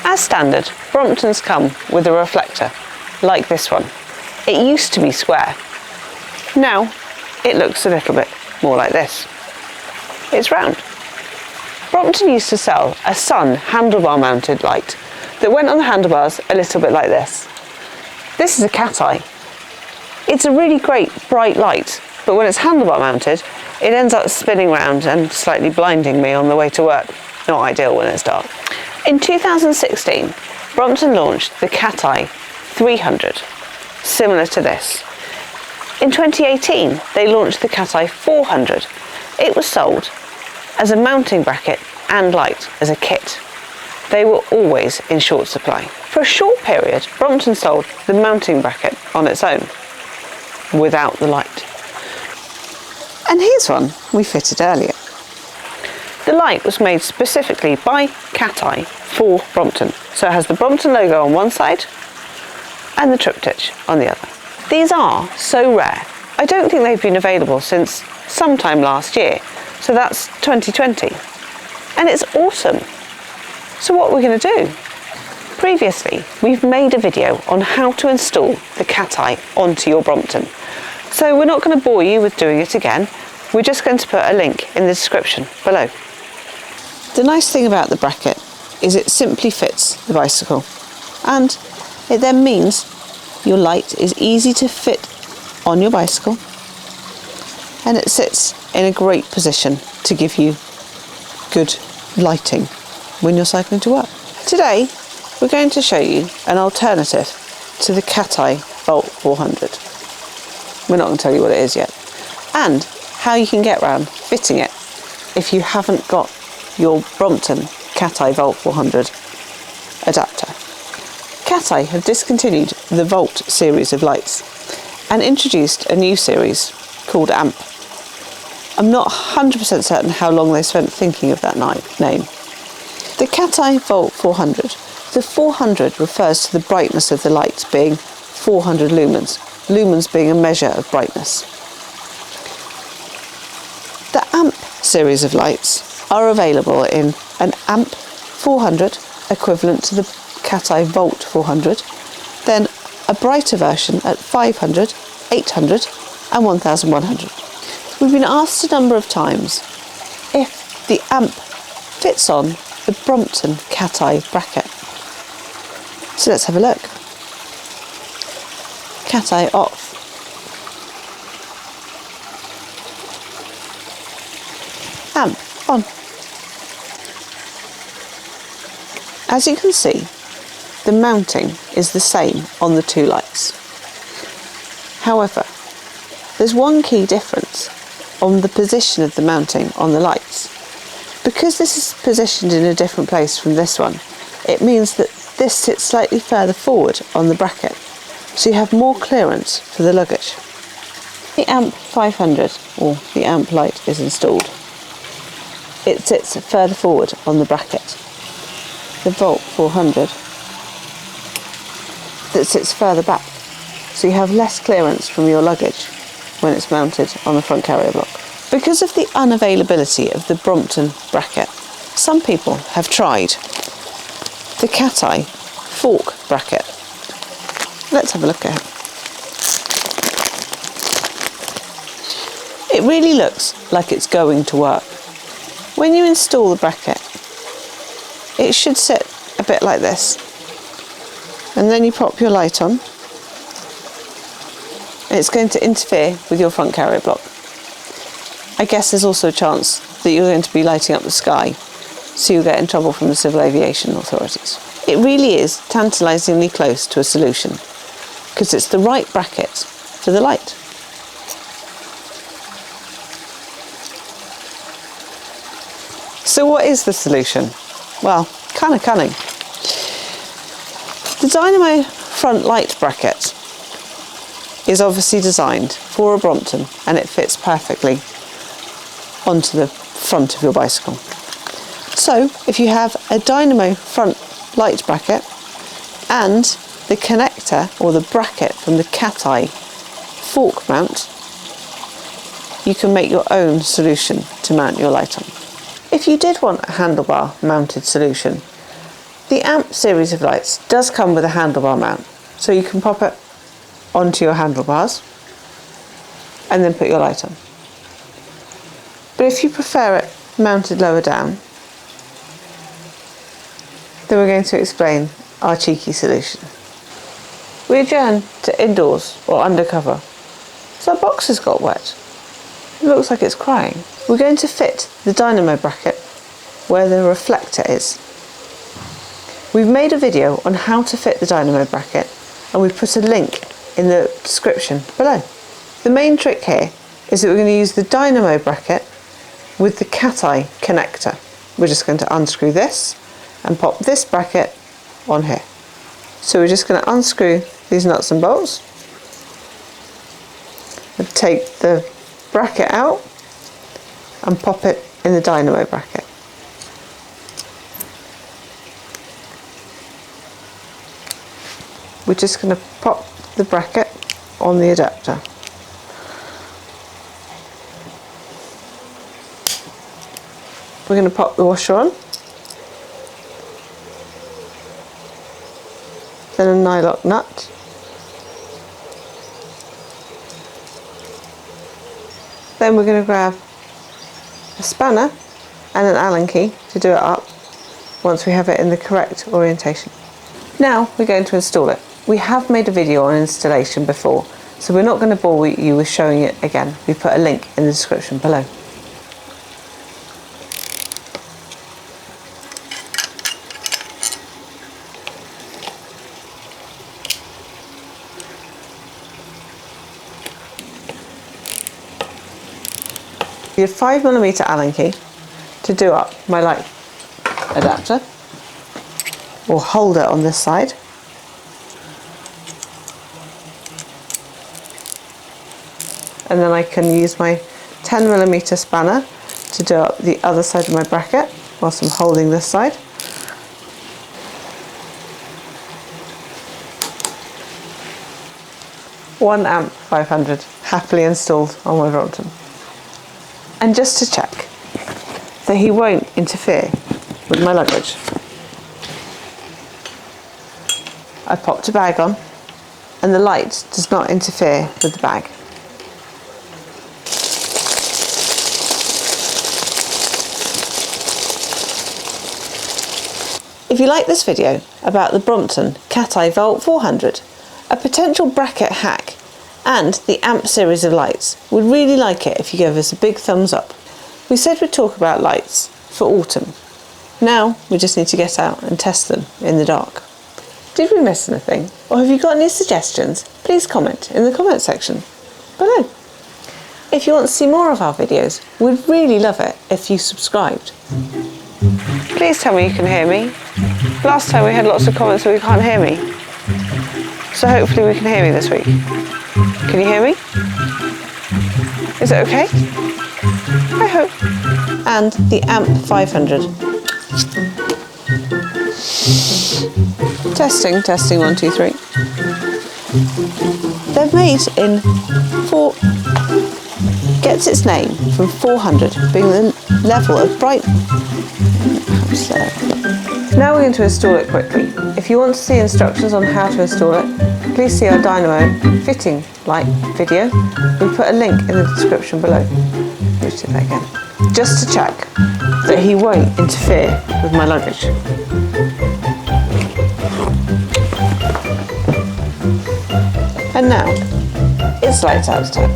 As standard, Bromptons come with a reflector, like this one. It used to be square. Now, it looks a little bit more like this. It's round. Brompton used to sell a sun handlebar mounted light that went on the handlebars a little bit like this. This is a CatEye. It's a really great bright light, but when it's handlebar mounted, it ends up spinning round and slightly blinding me on the way to work. Not ideal when it's dark. In 2016, Brompton launched the CatEye 300, similar to this. In 2018, they launched the CatEye 400. It was sold as a mounting bracket and light as a kit. They were always in short supply. For a short period, Brompton sold the mounting bracket on its own, without the light. And here's one we fitted earlier. The light was made specifically by CatEye for Brompton. So it has the Brompton logo on one side and the triptych on the other. These are so rare. I don't think they've been available since sometime last year. So that's 2020. And it's autumn. So what are we going to do? Previously, we've made a video on how to install the CatEye onto your Brompton. So we're not going to bore you with doing it again. We're just going to put a link in the description below. The nice thing about the bracket is it simply fits the bicycle, and it then means your light is easy to fit on your bicycle, and it sits in a great position to give you good lighting when you're cycling to work. Today we're going to show you an alternative to the CatEye Volt 400. We're not going to tell you what it is yet, and how you can get around fitting it if you haven't got your Brompton CatEye Volt 400 adapter. CatEye have discontinued the Volt series of lights and introduced a new series called AMP. I'm not 100% certain how long they spent thinking of that name. The CatEye Volt 400. The 400 refers to the brightness of the light being 400 lumens, lumens being a measure of brightness. The AMP series of lights are available in an AMP 400 equivalent to the CatEye Volt 400, then a brighter version at 500, 800 and 1100. We've been asked a number of times if the AMP fits on the Brompton CatEye bracket. So let's have a look. CatEye off. AMP on. As you can see, the mounting is the same on the two lights. However, there's one key difference on the position of the mounting on the lights. Because this is positioned in a different place from this one, it means that this sits slightly further forward on the bracket, so you have more clearance for the luggage. The AMP 500, or the AMP light, is installed. It sits further forward on the bracket. The Volt 400 that sits further back, so you have less clearance from your luggage when it's mounted on the front carrier block. Because of the unavailability of the Brompton bracket, some people have tried the CatEye fork bracket. Let's have a look at it. It really looks like it's going to work. When you install the bracket, it should sit a bit like this, and then you pop your light on. It's going to interfere with your front carrier block. I guess there's also a chance that you're going to be lighting up the sky, so you'll get in trouble from the civil aviation authorities. It really is tantalisingly close to a solution, because it's the right bracket for the light. So what is the solution? Well, kind of cunning. The Dynamo front light bracket is obviously designed for a Brompton, and it fits perfectly onto the front of your bicycle. So if you have a Dynamo front light bracket and the connector or the bracket from the CatEye fork mount, you can make your own solution to mount your light on. If you did want a handlebar mounted solution, The AMP series of lights does come with a handlebar mount, so you can pop it onto your handlebars and then put your light on. But if you prefer it mounted lower down, then we're going to explain our cheeky solution. We adjourn to indoors or undercover. So our box has got wet. It looks like it's crying. We're going to fit the dynamo bracket where the reflector is. We've made a video on how to fit the dynamo bracket and we've put a link in the description below. The main trick here is that we're going to use the dynamo bracket with the CatEye connector. We're just going to unscrew this and pop this bracket on here. So we're just going to unscrew these nuts and bolts and take the bracket out and pop it in the dynamo bracket. We're just going to pop the bracket on the adapter. We're going to pop the washer on, then a nylock nut, then we're going to grab a spanner and an Allen key to do it up once we have it in the correct orientation. Now we're going to install it. We have made a video on installation before, so we're not going to bore you with showing it again. We put a link in the description below. Your 5mm Allen key to do up my light adapter, or holder on this side. And then I can use my 10mm spanner to do up the other side of my bracket whilst I'm holding this side. One amp 500 happily installed on my Brompton. And just to check that he won't interfere with my luggage, I popped a bag on and the light does not interfere with the bag. If you like this video about the Brompton CatEye Volt 400, a potential bracket hack and the AMP series of lights, we'd really like it if you gave us a big thumbs up. We said we'd talk about lights for autumn. Now we just need to get out and test them in the dark. Did we miss anything? Or have you got any suggestions? Please comment in the comment section below. If you want to see more of our videos, we'd really love it if you subscribed. Please tell me you can hear me. Last time we had lots of comments that we can't hear me. So hopefully we can hear me this week. Can you hear me? Is it okay? I hope. And the AMP 500. Testing, 1, 2, 3. They're made in gets its name from 400 being the level of bright. Now we're going to install it quickly. If you want to see instructions on how to install it, please see our dynamo fitting light video. We put a link in the description below. Let's do that again. Just to check that he won't interfere with my luggage. And now it's lights out time.